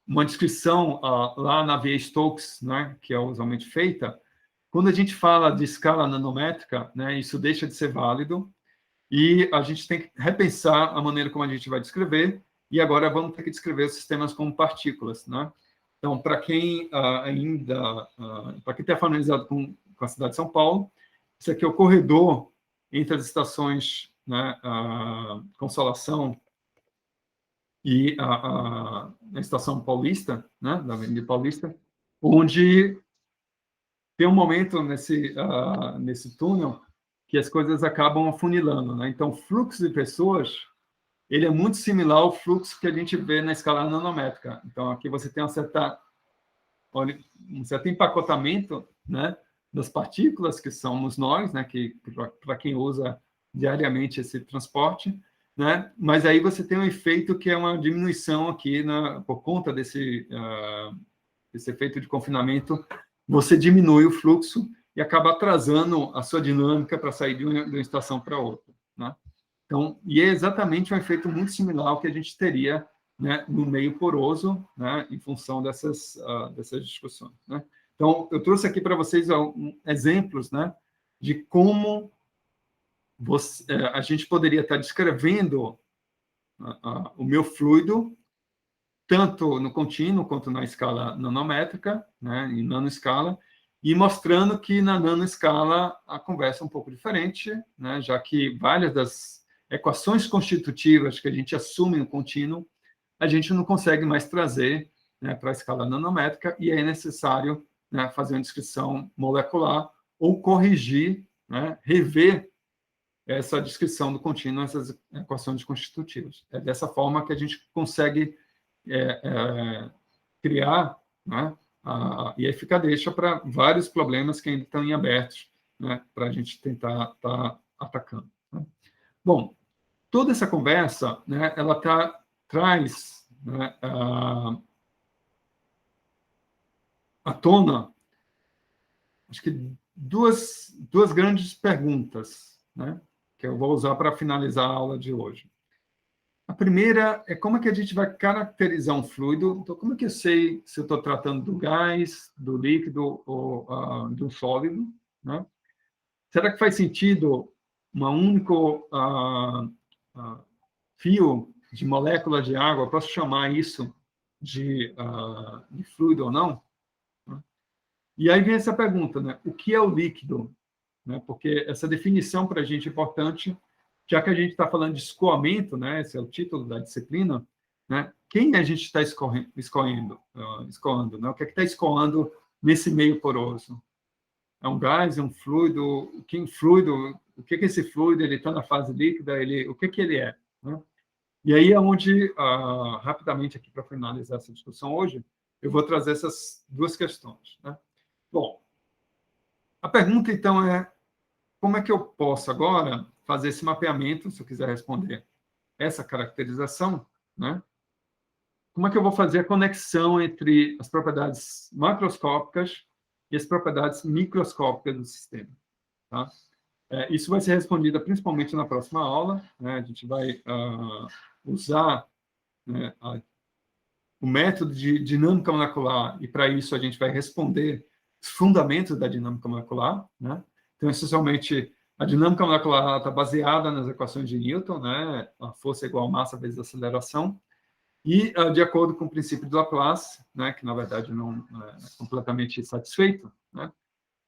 uma descrição lá na Navier-Stokes, né, que é usualmente feita. Quando a gente fala de escala nanométrica, né, isso deixa de ser válido. e a gente tem que repensar a maneira como a gente vai descrever, e agora vamos ter que descrever os sistemas como partículas, né? Então, para quem para quem está familiarizado com a cidade de São Paulo, isso aqui é o corredor entre as estações, né, a Consolação e a estação Paulista, né, da Avenida Paulista, onde tem um momento nesse túnel que as coisas acabam afunilando, né? Então, o fluxo de pessoas ele é muito similar ao fluxo que a gente vê na escala nanométrica. Então, aqui você tem um certo empacotamento, né, das partículas, que somos nós, né, que para quem usa diariamente esse transporte, né, mas aí você tem um efeito que é uma diminuição aqui, por conta desse efeito de confinamento, você diminui o fluxo e acaba atrasando a sua dinâmica para sair de uma estação para outra, né? Então, e é exatamente um efeito muito similar ao que a gente teria, né, no meio poroso, né, em função dessas discussões, né? Então, eu trouxe aqui para vocês exemplos, né, de como a gente poderia estar descrevendo o meu fluido, tanto no contínuo quanto na escala nanométrica, né, em nanoescala, e mostrando que na nanoescala a conversa é um pouco diferente, né, já que várias das equações constitutivas que a gente assume no contínuo, a gente não consegue mais trazer, né, para a escala nanométrica, e é necessário, né, fazer uma descrição molecular ou corrigir, né, rever essa descrição do contínuo, essas equações constitutivas. É dessa forma que a gente consegue criar, né, e aí fica deixa para vários problemas que ainda estão em abertos, né, para a gente tentar estar atacando, né? Bom, toda essa conversa, né, ela traz, né, à tona, acho que duas grandes perguntas, né, que eu vou usar para finalizar a aula de hoje. A primeira é como é que a gente vai caracterizar um fluido. Então, como é que eu sei se eu estou tratando do gás, do líquido ou do sólido, né? Será que faz sentido um único fio de molécula de água? Posso chamar isso de fluido ou não? E aí vem essa pergunta, né? O que é o líquido? Né? Porque essa definição para a gente é importante, já que a gente está falando de escoamento, né? Esse é o título da disciplina, né? Quem a gente está escoando, né? O que é que está escoando nesse meio poroso? É um gás, é um fluido? O que é esse fluido? Ele está na fase líquida? O que ele é? Né? E aí é onde, rapidamente aqui para finalizar essa discussão hoje, eu vou trazer essas duas questões, né? Bom, a pergunta então é como é que eu posso agora fazer esse mapeamento, se eu quiser responder essa caracterização, né? Como é que eu vou fazer a conexão entre as propriedades macroscópicas e as propriedades microscópicas do sistema, tá? Isso vai ser respondido principalmente na próxima aula, né? A gente vai usar, né, o método de dinâmica molecular, e para isso a gente vai responder os fundamentos da dinâmica molecular, né? Então, essencialmente, a dinâmica molecular está baseada nas equações de Newton, né? A força é igual a massa vezes a aceleração, e de acordo com o princípio de Laplace, né? Que na verdade não é completamente satisfeito, né?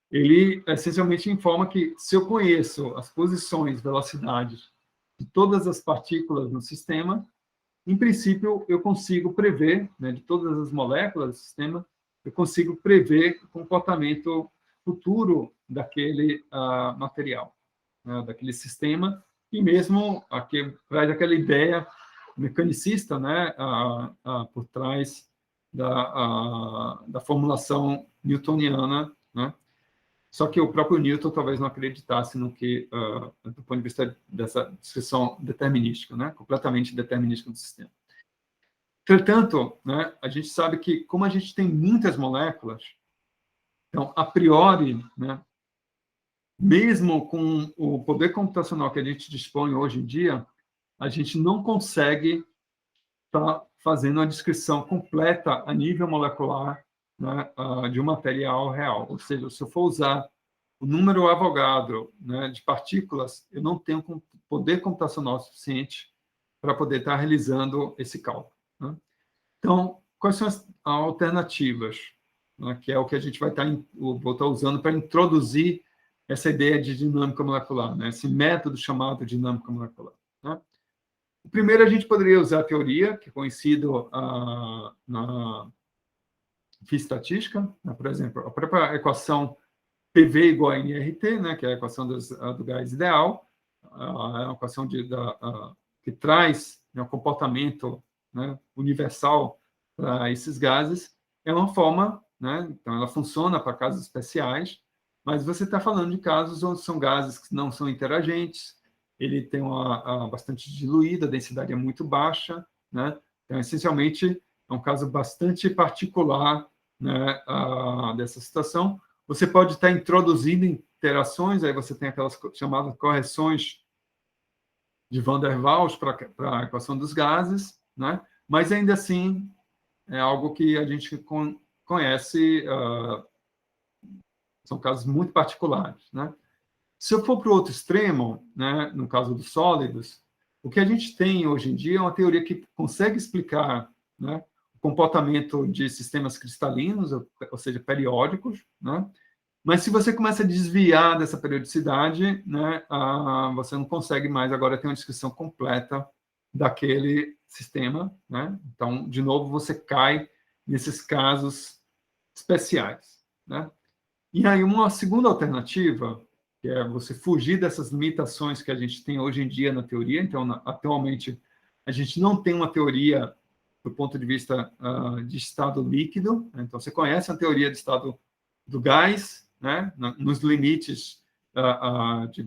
Ele essencialmente informa que se eu conheço as posições, velocidades de todas as partículas no sistema, em princípio, eu consigo prever, né, de todas as moléculas do sistema, eu consigo prever o comportamento futuro daquele material, né, daquele sistema, e mesmo aqui traz aquela ideia mecanicista, né, por trás da formulação newtoniana, né? Só que o próprio Newton talvez não acreditasse no que, do ponto de vista dessa descrição determinística, né, completamente determinística do sistema. Entretanto, né, a gente sabe que, como a gente tem muitas moléculas, então, a priori, né, mesmo com o poder computacional que a gente dispõe hoje em dia, a gente não consegue estar fazendo a descrição completa a nível molecular, né, de um material real. Ou seja, se eu for usar o número Avogadro, né, de partículas, eu não tenho poder computacional suficiente para poder estar realizando esse cálculo, né? Então, quais são as alternativas, né, que é o que a gente vai vou estar usando para introduzir essa ideia de dinâmica molecular, né, esse método chamado dinâmica molecular, né? O primeiro, a gente poderia usar a teoria, que é conhecido na física estatística, né? Por exemplo, a própria equação PV igual a nRT, né, que é a equação do gás ideal, a equação que traz, né, o comportamento, né, universal para esses gases, é uma forma, né, então ela funciona para casos especiais, mas você está falando de casos onde são gases que não são interagentes, ele tem bastante diluída, a densidade é muito baixa, né, então, essencialmente, é um caso bastante particular, né, dessa situação. Você pode estar introduzindo interações, aí você tem aquelas chamadas correções de Van der Waals para a equação dos gases, né? Mas ainda assim é algo que a gente conhece, são casos muito particulares, né? Se eu for para o outro extremo, né, no caso dos sólidos, o que a gente tem hoje em dia é uma teoria que consegue explicar, né, o comportamento de sistemas cristalinos, ou seja, periódicos, né? Mas se você começa a desviar dessa periodicidade, né, você não consegue mais agora ter uma descrição completa daquele sistema, né? Então, de novo, você cai nesses casos especiais, né? E aí uma segunda alternativa, que é você fugir dessas limitações que a gente tem hoje em dia na teoria. Então, atualmente, a gente não tem uma teoria do ponto de vista de estado líquido, né? Então, você conhece a teoria de estado do gás, né, nos limites de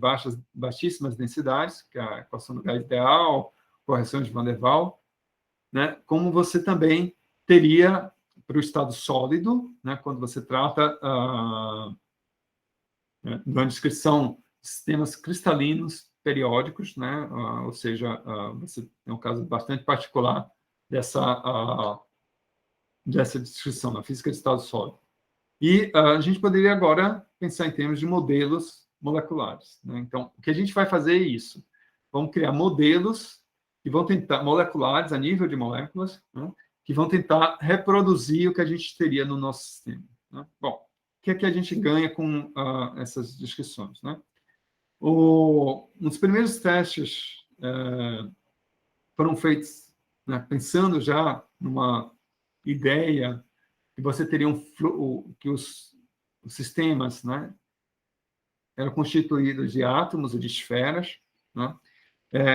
baixíssimas densidades, que é a equação do gás ideal, correção de Van der Waals, né, como você também teria para o estado sólido, né, quando você trata de uma descrição de sistemas cristalinos periódicos, né, ou seja, você tem um caso bastante particular dessa descrição na física de estado sólido. E a gente poderia agora pensar em termos de modelos moleculares, né? Então, o que a gente vai fazer é isso. Vamos criar modelos que vão tentar, moleculares, a nível de moléculas, né, que vão tentar reproduzir o que a gente teria no nosso sistema, né? Bom, o que é que a gente ganha com essas descrições, né? Os primeiros testes foram feitos, né, pensando já numa ideia que você teria que os sistemas, né, eram constituídos de átomos ou de esferas, né?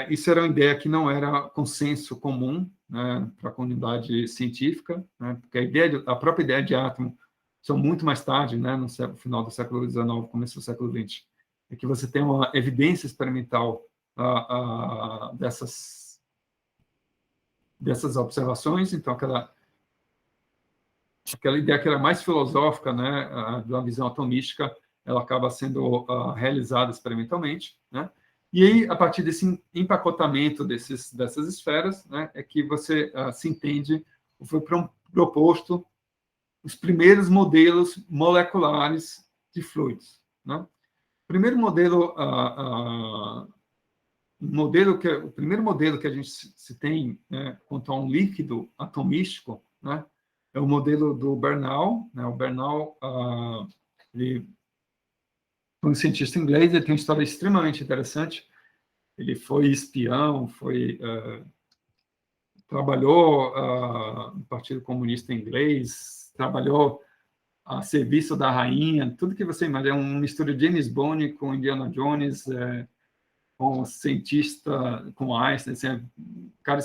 Isso era uma ideia que não era consenso comum, né, para a comunidade científica, né, porque a própria ideia de átomo são muito mais tarde, né, no final do século XIX, começo do século XX, é que você tem uma evidência experimental dessas observações. Então, aquela ideia que era mais filosófica, né, da visão atomística, ela acaba sendo realizada experimentalmente, né? E aí, a partir desse empacotamento dessas esferas, né, é que você se entende, foi proposto os primeiros modelos moleculares de fluidos, né? O primeiro modelo, o primeiro modelo que a gente se tem, né, quanto a um líquido atomístico, né, é o modelo do Bernal, né? O Bernal, ele foi um cientista inglês, ele tem uma história extremamente interessante. Ele foi espião, trabalhou no Partido Comunista Inglês, trabalhou a serviço da rainha, tudo que você imagina, é uma mistura de James Bond com Indiana Jones, com cientista, com Einstein, assim, o cara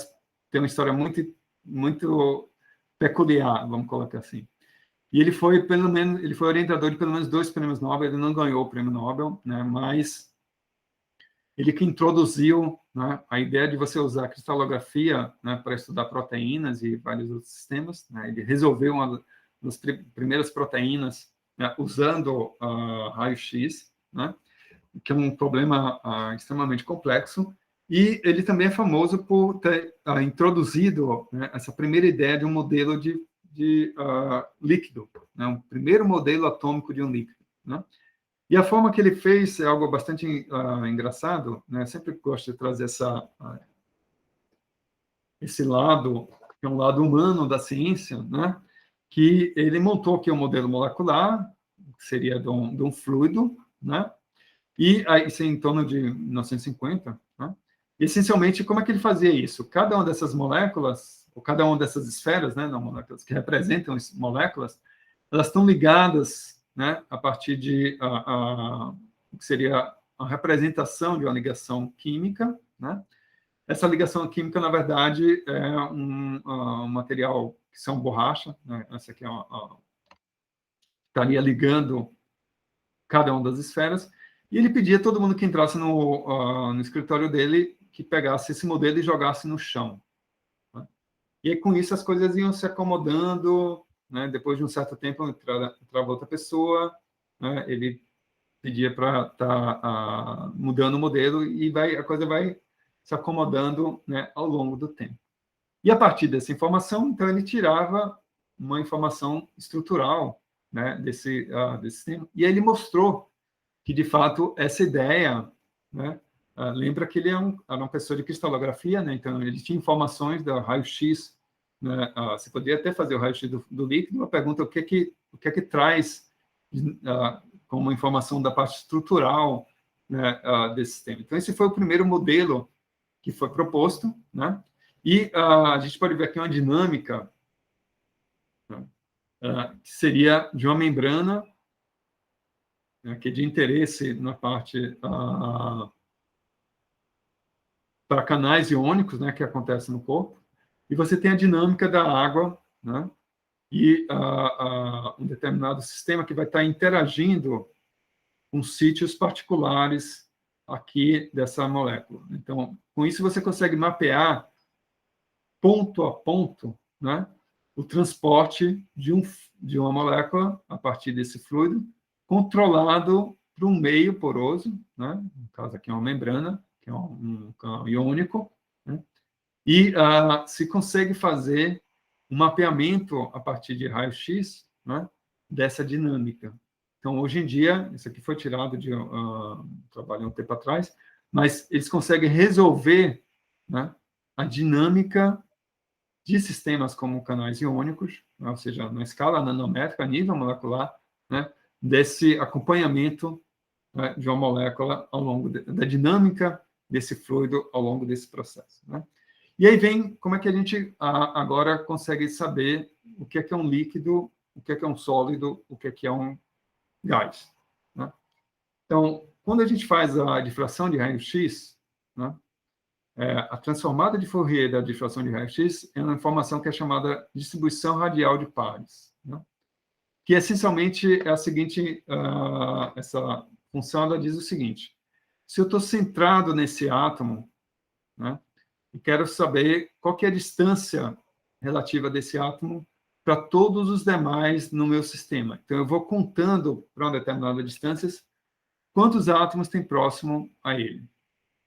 tem uma história muito, muito peculiar, vamos colocar assim. E ele foi orientador de pelo menos 2 prêmios Nobel. Ele não ganhou o prêmio Nobel, né, mas ele que introduziu, né, a ideia de você usar a cristalografia, né, para estudar proteínas e vários outros sistemas, né. Ele resolveu uma das primeiras proteínas, né, usando raio-x, né, que é um problema extremamente complexo. E ele também é famoso por ter introduzido, né, essa primeira ideia de um modelo de líquido, né, um primeiro modelo atômico de um líquido, né? E a forma que ele fez é algo bastante engraçado, né? Sempre gosto de trazer esse lado, que é um lado humano da ciência, né? Que ele montou aqui um modelo molecular, que seria de um fluido, né? E aí, isso é em torno de 1950, né? E, essencialmente, como é que ele fazia isso? Cada uma dessas moléculas, ou cada uma dessas esferas, né, não moléculas, que representam as moléculas, elas estão ligadas, né, a partir de o que seria a representação de uma ligação química, né? Essa ligação química, na verdade, é um material que são borracha, né? Essa aqui estaria ligando cada uma das esferas, e ele pedia a todo mundo que entrasse no escritório dele que pegasse esse modelo e jogasse no chão, né? E aí, com isso, as coisas iam se acomodando, né? Depois de um certo tempo, entrava outra pessoa, né? Ele pedia para estar mudando o modelo e a coisa vai se acomodando, né, ao longo do tempo. E a partir dessa informação, então, ele tirava uma informação estrutural, né, desse sistema, e aí ele mostrou que, de fato, essa ideia, né, lembra que ele era uma pessoa de cristalografia, né, então ele tinha informações do raio-x, né, você poderia até fazer o raio-x do líquido, uma pergunta, o que é que traz como informação da parte estrutural, né, desse sistema. Então, esse foi o primeiro modelo que foi proposto, né, e a gente pode ver aqui uma dinâmica, né, que seria de uma membrana, né, que é de interesse na parte para canais iônicos, né, que acontecem no corpo, e você tem a dinâmica da água, né, e um determinado sistema que vai estar interagindo com sítios particulares aqui dessa molécula. Então, com isso você consegue mapear ponto a ponto, né, o transporte de uma molécula a partir desse fluido, controlado para um meio poroso, né, no caso aqui é uma membrana, que é um canal iônico, né, e se consegue fazer um mapeamento a partir de raio-x, né, dessa dinâmica. Então, hoje em dia, isso aqui foi tirado de trabalho há um tempo atrás, mas eles conseguem resolver, né, a dinâmica de sistemas como canais iônicos, né, ou seja, na escala nanométrica, a nível molecular, né, desse acompanhamento, né, de uma molécula ao longo da dinâmica desse fluido ao longo desse processo, né? E aí vem como é que a gente agora consegue saber o que é um líquido, o que é um sólido, o que é um gás, né? Então, quando a gente faz a difração de raio-x, né, a transformada de Fourier da difração de raio-x é uma informação que é chamada distribuição radial de pares, né? Que essencialmente é a seguinte, essa função ela diz o seguinte: se eu estou centrado nesse átomo, né, e quero saber qual que é a distância relativa desse átomo para todos os demais no meu sistema. Então, eu vou contando para uma determinada distância quantos átomos tem próximo a ele.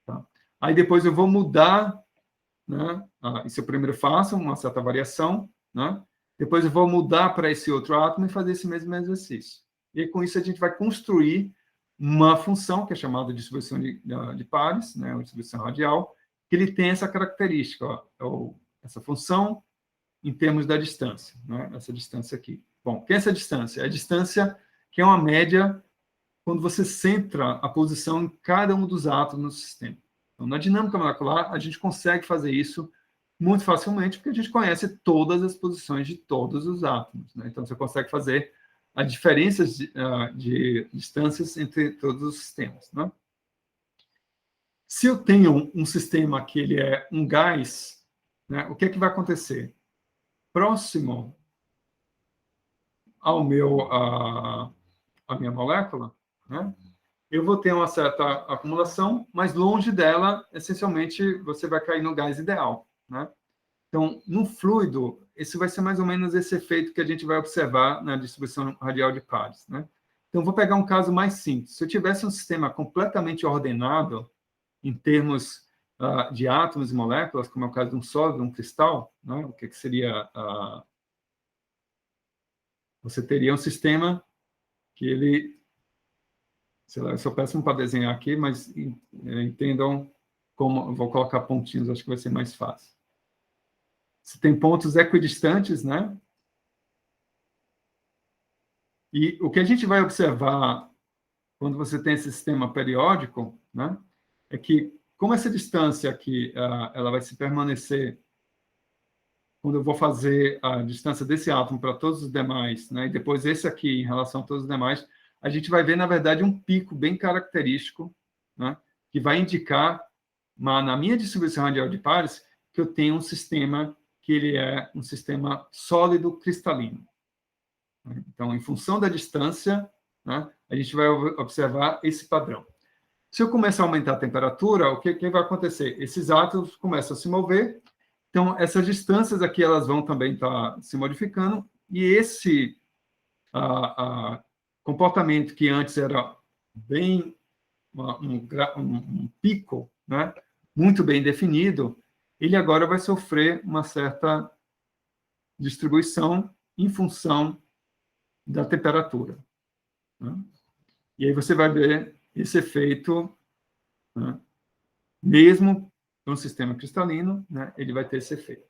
Tá? Aí depois eu vou mudar, né? Isso eu primeiro faço, uma certa variação, né? Depois eu vou mudar para esse outro átomo e fazer esse mesmo exercício. E com isso a gente vai construir uma função que é chamada de distribuição de pares, né? Uma distribuição radial, que ele tem essa característica, essa função em termos da distância, né? Essa distância aqui. Bom, que é essa distância? É a distância que é uma média quando você centra a posição em cada um dos átomos no sistema. Então, na dinâmica molecular, a gente consegue fazer isso muito facilmente, porque a gente conhece todas as posições de todos os átomos, né? Então, você consegue fazer a diferença de distâncias entre todos os sistemas, né? Se eu tenho um sistema que ele é um gás, né, o que é que vai acontecer? Próximo ao a minha molécula, né, eu vou ter uma certa acumulação, mas longe dela, essencialmente, você vai cair no gás ideal, né? Então, no fluido, esse vai ser mais ou menos esse efeito que a gente vai observar na distribuição radial de pares, né? Então, vou pegar um caso mais simples. Se eu tivesse um sistema completamente ordenado, em termos de átomos e moléculas, como é o caso de um sólido, um cristal, né? O que seria? Você teria um sistema que ele Sei lá, eu sou péssimo para desenhar aqui, mas entendam como... Vou colocar pontinhos, acho que vai ser mais fácil. Você tem pontos equidistantes, né? E o que a gente vai observar quando você tem esse sistema periódico, né, é que, como essa distância aqui ela vai se permanecer, quando eu vou fazer a distância desse átomo para todos os demais, né, e depois esse aqui em relação a todos os demais, a gente vai ver, na verdade, um pico bem característico, né, que vai indicar, na minha distribuição radial de pares, que eu tenho um sistema que ele é um sistema sólido cristalino. Então, em função da distância, né, a gente vai observar esse padrão. Se eu começar a aumentar a temperatura, o que vai acontecer? Esses átomos começam a se mover, então essas distâncias aqui elas vão também estar se modificando, e esse comportamento que antes era bem um pico, né, muito bem definido, ele agora vai sofrer uma certa distribuição em função da temperatura, né? E aí você vai ver esse efeito, né? Mesmo no sistema cristalino, né, ele vai ter esse efeito.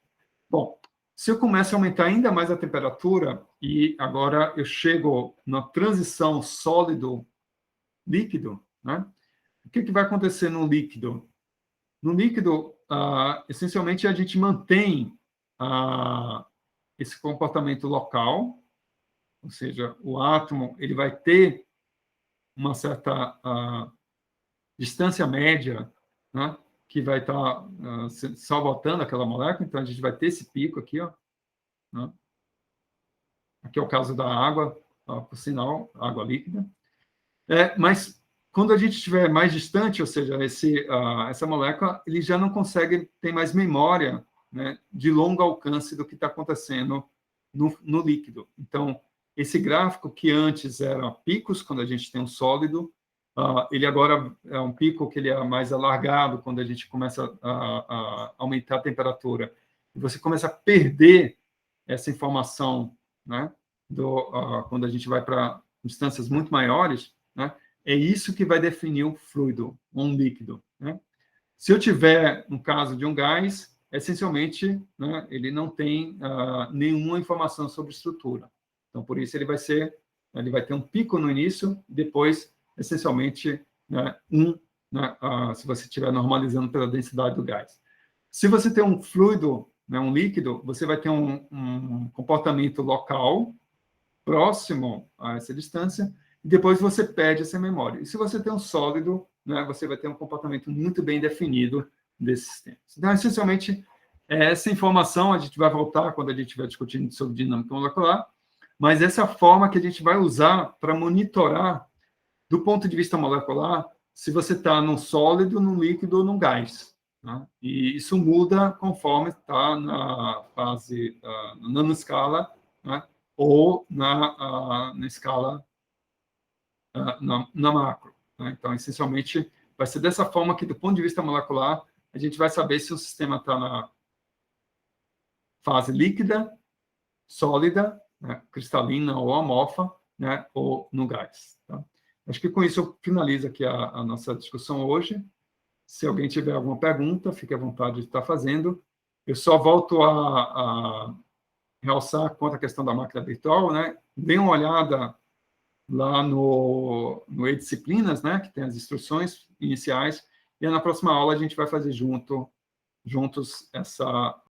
Bom, se eu começo a aumentar ainda mais a temperatura, e agora eu chego na transição sólido-líquido, né, o que vai acontecer no líquido? No líquido, essencialmente, a gente mantém esse comportamento local, ou seja, o átomo ele vai ter uma certa distância média, né, que vai estar salvotando aquela molécula, então a gente vai ter esse pico aqui, ó, né? Aqui é o caso da água, por sinal, água líquida. Mas quando a gente estiver mais distante, ou seja, essa molécula, ele já não consegue ter mais memória, né, de longo alcance do que está acontecendo no líquido. Então, esse gráfico que antes era picos, quando a gente tem um sólido, ele agora é um pico que ele é mais alargado quando a gente começa a aumentar a temperatura. E você começa a perder essa informação, né, quando a gente vai para distâncias muito maiores, né, é isso que vai definir o fluido, um líquido, né? Se eu tiver um caso de um gás, essencialmente, né, ele não tem nenhuma informação sobre estrutura. Então, por isso, ele vai ter um pico no início, depois, essencialmente, né, se você estiver normalizando pela densidade do gás. Se você tem um fluido, né, um líquido, você vai ter um comportamento local, próximo a essa distância, e depois você perde essa memória. E se você tem um sólido, né, você vai ter um comportamento muito bem definido desses sistemas. Então, essencialmente, essa informação a gente vai voltar quando a gente estiver discutindo sobre dinâmica molecular, mas essa é a forma que a gente vai usar para monitorar, do ponto de vista molecular, se você está num sólido, num líquido ou num gás, né? E isso muda conforme está na fase, na nanoscala, né, ou na escala, na macro, né? Então, essencialmente, vai ser dessa forma que, do ponto de vista molecular, a gente vai saber se o sistema está na fase líquida, sólida, né, cristalina ou amorfa, né, ou no gás. Tá? Acho que com isso eu finalizo aqui a nossa discussão hoje. Se alguém tiver alguma pergunta, fique à vontade de estar fazendo. Eu só volto a realçar quanto à questão da máquina virtual, né? Dê uma olhada lá no e-disciplinas, né, que tem as instruções iniciais, e na próxima aula a gente vai fazer juntos essa